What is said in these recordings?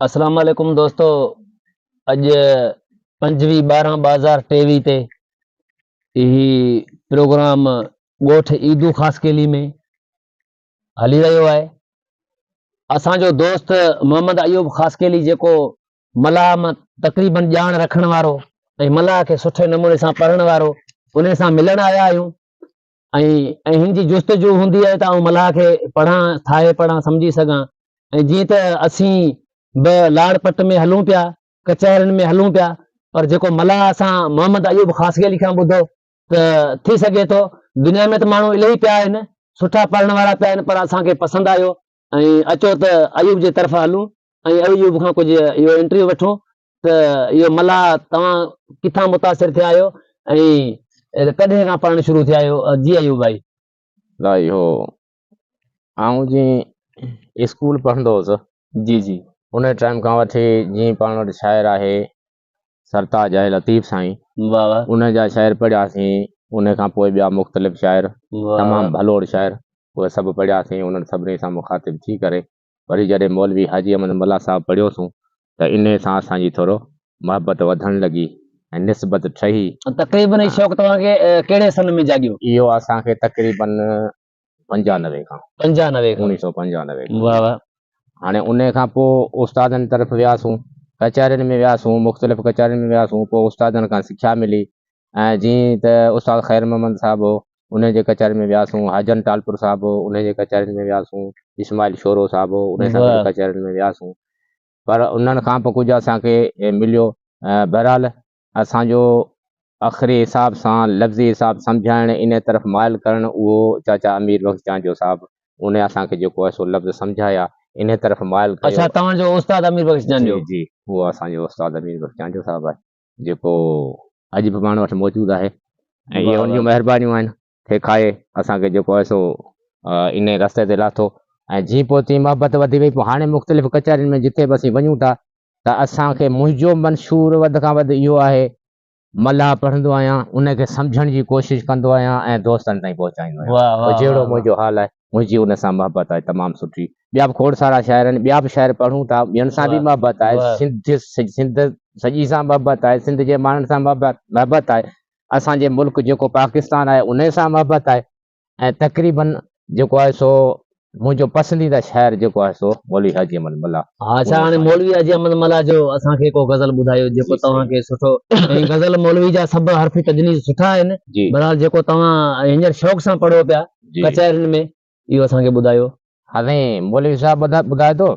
अस्सलाम वालेकुम दोस्तों। अज 5/12/2023 ते ही प्रोग्राम ॻोठ ईदू ख़ासकेली में हली रहियो आहे। असांजो दोस्त मोहम्मद अयूब ख़ासकेली जेको मलाह मां तक़रीबन ॼाण रखण वारो ऐं मलाह खे सुठे नमूने सां पढ़ण वारो उन सां मिलण आया आहियूं ऐं हिन जी जुस्तजू हूंदी आहे त आउं मलाह खे पढ़ां, ठाहे पढ़ां, सम्झी सघां। ऐं जीअं त असीं बि लाड़पट में हलूं पिया, कचहरियुनि में हलूं पिया, पर जेको मलाह असां मोहम्मद अयूब ख़ासकेली खां ॿुधो त थी सघे थो दुनिया में त माण्हू इलाही पिया आहिनि, सुठा पढ़ण वारा पिया आहिनि, पर असांखे पसंदि आयो ऐं अचो त अयूब जे तरफ़ां हलूं ऐं अयूब खां कुझु इहो इंटरव्यू वठूं त इहो मलाह तव्हां किथां मुतासिर थिया आहियो ऐं कॾहिं खां पढ़णु शुरू थिया आहियो? जी अयूब भाई। लाई हो आऊं जी स्कूल पढ़ंदो हुउसि जी जी उन टाइम खां वठी जीअं पाण वटि शाइर आहे सरताज आहे लतीफ़ साईं, वाह वाह उन जा शाइर पढ़ियासीं। उन खां पोइ ॿिया मुख़्तलिफ़ शाइर वाह तमामु भलोड़ शाइर उहे सभु पढ़ियासीं। उन्हनि सभिनी सां मुखातिब थी करे वरी जॾहिं मौलवी हाजी अहमद मल्ला साहब पढ़ियोसीं त इन सां असांजी थोरो मुहबत वधणु लॻी ऐं निस्बत ठही। तक़रीबन ही शौक़ तव्हांखे कहिड़े सन में जाॻियो? इहो असांखे तक़रीबन 95 खां 95 खां 1995 खां। वाह वाह। हाणे उन खां पोइ उस्तादनि तरफ़ वियासीं, कचहरियुनि में वियासीं, मुख़्तलिफ़ कचहरियुनि में वियासीं। पोइ उस्तादनि खां सिख्या मिली ऐं जीअं त उस्ताद ख़ैर मोहम्मद साहिबु हो उन जे कचहरी में वियासीं, हाजन टालपुर साहिबु हो उन जे कचहरियुनि में वियासीं, इस्माइल शोरो साहिबु हो उन सां गॾु वाह कचहरियुनि में वियासीं। पर उन्हनि खां पोइ कुझु असांखे मिलियो। बहरहाल असांजो आख़िरी हिसाब सां लफ़्ज़ी हिसाब सम्झाइण इन तरफ़ माइल करणु उहो चाचा अमीर बख़्श चांजो साहिबु उन असांखे जेको आहे सो लफ़्ज़ सम्झाया, इन तरफ़ माइल कयो। अच्छा, तव्हांजो उस्ताद अमीर बख़्श चांजो? जी जी, उहो असांजो उस्ताद अमीर बख़्श चांजो साहिबु आहे जेको अॼु बि पाण वटि मौजूदु आहे ऐं इहे उन जूं महिरबानियूं आहिनि। तंहिंखां असांखे जेको आहे सो इन रस्ते ते लाथो ऐं जीअं पोइ तीअं मुहबत वधी वई। पोइ हाणे मुख़्तलिफ़ कचहरियुनि में जिते बि असीं वञूं था त असांखे मुंहिंजो मंशूर वधि खां वधि इहो आहे, मलाह पढ़ंदो आहियां, उनखे सम्झण जी कोशिशि कंदो आहियां ऐं दोस्तनि ताईं पहुचाईंदो आहियां। जहिड़ो मुंहिंजो हाल आहे मुंहिंजी उन सां मुहबत आहे तमामु सुठी। ॿिया बि खोड़ सारा शाइर आहिनि, ॿिया बि शाइर पढ़ूं था, ॿियनि सां बि मुहबत आहे। सिंध सॼी सां मुहबत आहे, सिंध जे माण्हुनि सां मुहबत आहे, असांजे मुल्क जेको पाकिस्तान आहे उन सां मुहबत आहे ऐं तक़रीबन जेको आहे सो मुंहिंजो पसंदीदा शाइर जेको आहे सो मौलवी हाजी अहमद मल्ला। हा, अच्छा, हाणे मौलवी हाजी अहमद मल्ला जो असांखे को गज़ल ॿुधायो जेको तव्हांखे सुठो। ऐं गज़ल मौलवी जा सभु हर्फ़ी तजनीज़ सुठा आहिनि, बहरहाल जेको तव्हां हींअर शौक़ सां पढ़ो पिया कचहरियुनि में इहो असांखे ॿुधायो। हाणे मौलवी साहब ॿुधाए थो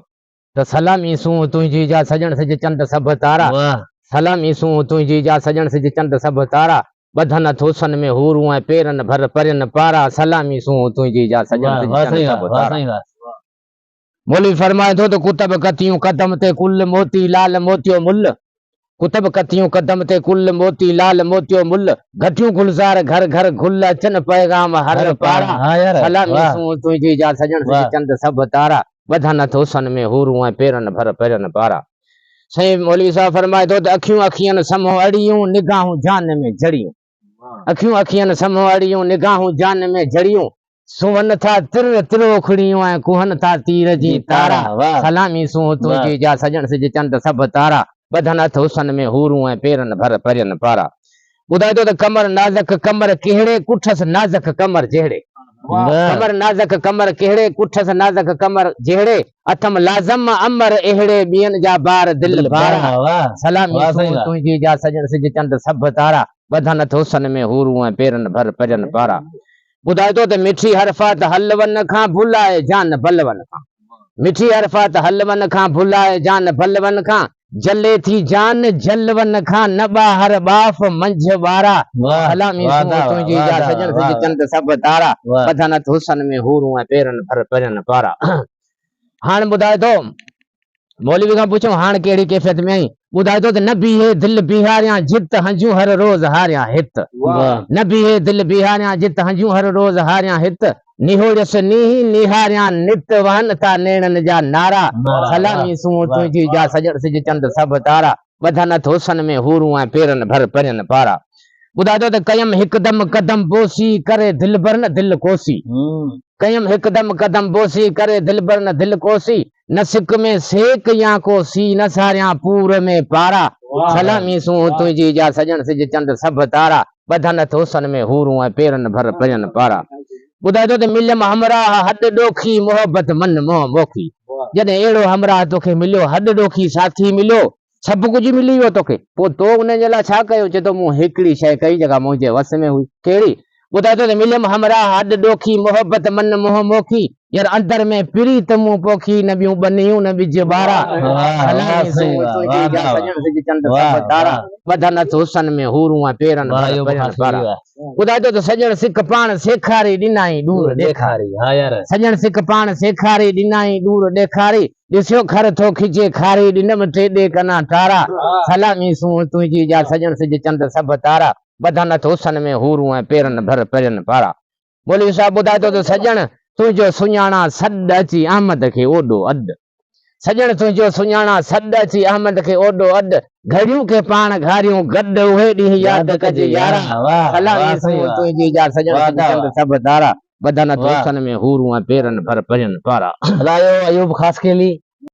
त सलामी सूं तुंहिंजी जा सजण सिज चंड सभु तारा, सलामी सूं तुंहिंजी जा सजण सिज चंड सभु तारा, ॿधन थोसन में हूरूं ऐं पेरनि भर परियनि पारा, सलामी सूं तुंहिंजी जा सजण सिज चंड सभु तारा। मौलवी फरमाए थो त कुतब कतियूं कदम ते कुल मोती लाल मोतियो मुल, कुतब कतियूं कदम ते कुल मोती लाल मोतियो मुल, घटियूं गुलज़ार घर घर गुल अचनि पैगाम हर पारा, सलामी सूं तुंहिंजी जा सजण सिज चंड सभु तारा, ॿधन थोसन में हूरूं ऐं पेरनि भर परियनि पारा। साईं मौलवी साहब फरमाए थो त अखियूं अखियनि समो अड़ियूं निगाहूं जान में जड़ियूं, अखियूं अखियनि समो अड़ियूं निगाहूं जान में जड़ियूं, सुवन था तिर तिरोखड़ियूं ऐं कुहन था तीर जी तारा, सलामी सूं तुंहिंजी जा सजण सिज चंड सभु तारा, ॿधन हुसन में हूरूं ऐं पेरनि भर परियनि पारा। ॿुधाए थो त कमर नाज़क कमर कहिड़े कुठस नाज़क कमर जहिड़े, कमर नाज़क कमर कहिड़े कुठस नाज़क कमर जहिड़े, अथम लाज़म अमर अहिड़े ॿियनि जा बार दिल बारा, सलामी सूं तुंहिंजी जा सजण सिज चंड सभु तारा, ॿधन हुसन में हूरूं ऐं पेरनि भर परियनि पारा। ॿुधाए थो त मिठी हरफात हलवन खां भुलाए जान बलवन खां, मिठी हरफात हलवन खां भुलाए जान बलवन खां, जले थी जान जलवन खां न ॿाहर बाफ़ मंझ वारा, सलामी सूं तुंहिंजी जा सजण सिज चंड सभु तारा, ॿधन हुसन में हूरूं ऐं पेरनि भर परियनि पारा। हाणे ॿुधाए थो मौलवी खां पुछूं हाणे कहिड़ी कैफ़ियत में आई? ॿुधाए थो त न बीहे दिल बिहारियां जित हंजूं हर रोज़ हारियां हित, न बीहे दिल बिहारियां जित हंजूं हर रोज़ हारियां हित, निहोड़स नीही निहारियां नित वहन था नेणनि जा नारा, सलामी सूं तुंहिंजी जा सजण सिज चंड सभु तारा, ॿधन हुसन में हूरूं ऐं पेरनि भर परियनि पारा। ॿुधाए थो त कयम हिकदम कदम बोसी करे दिल भर न दिल कोसी कयम हिकदम कदम बोसी करे दिल भर न दिल कोसी न सिक में सेक या कोसी न सारिया पूर में पारा सलामी सू तुझी जा सजन सिज चंद सभ तारा बधन थोसन में हूरूं ऐं पेरन भर भजन पारा ॿुधाए थो त मिलियम हमरा हॾ ॾोखी मोहबत मन मोह मोखी जॾहिं अहिड़ो हमरा तोखे मिलियो हॾ ॾोखी साथी मिलियो सभु कुझु मिली वियो तोखे पोइ तो उन जे लाइ छा कयो चए थो मूं हिकिड़ी शइ कई जेका मुंहिंजे वस में हुई कहिड़ी ॿुधाए थो त मिलियम हमरा हॾ ॾोखी मोहबत मन मोह मोखी यार अंदर में प्रीत मूं पोखी न ॿियूं बनियूं न ॿिज ॿारा सलामी सू तुंहिंजी जा सजण सिज चंद सभ तारा ॿधन हुसन में हूरूं ऐं पेरन भर भजन पारा ॿुधाए थो त सजण सिक पाण सेखारी ॾिनाई दूर ॾेखारी सजण सिक पाण सेखारी ॾिनाई दूर ॾेखारी ॾिसियो खर थो खिचे खारी ॾिनम टेॾे कना तारा सलामी सू तुंहिंजी जा सजण सिज चंद सभ तारा ॿधन हुसन में हूरूं ऐं पेरन भर भजन पारा मौलवी साहब ॿुधाए थो त सजण तुंहिंजो सुञाणा सॾ अची अहमद खे ओॾो अॾ सजण तुंहिंजो सुञाणा सॾ अची अहमद खे ओॾो अॾ घड़ियूं खे पाण घारियूं गॾु उहे ॾींहं यादि कजे यारा सलामी सू तुंहिंजी जा सजण सिज चंद सभ तारा ॿधन हुसन में हूरूं ऐं पेरन भर भजन पारा हलायो अयूब खास केली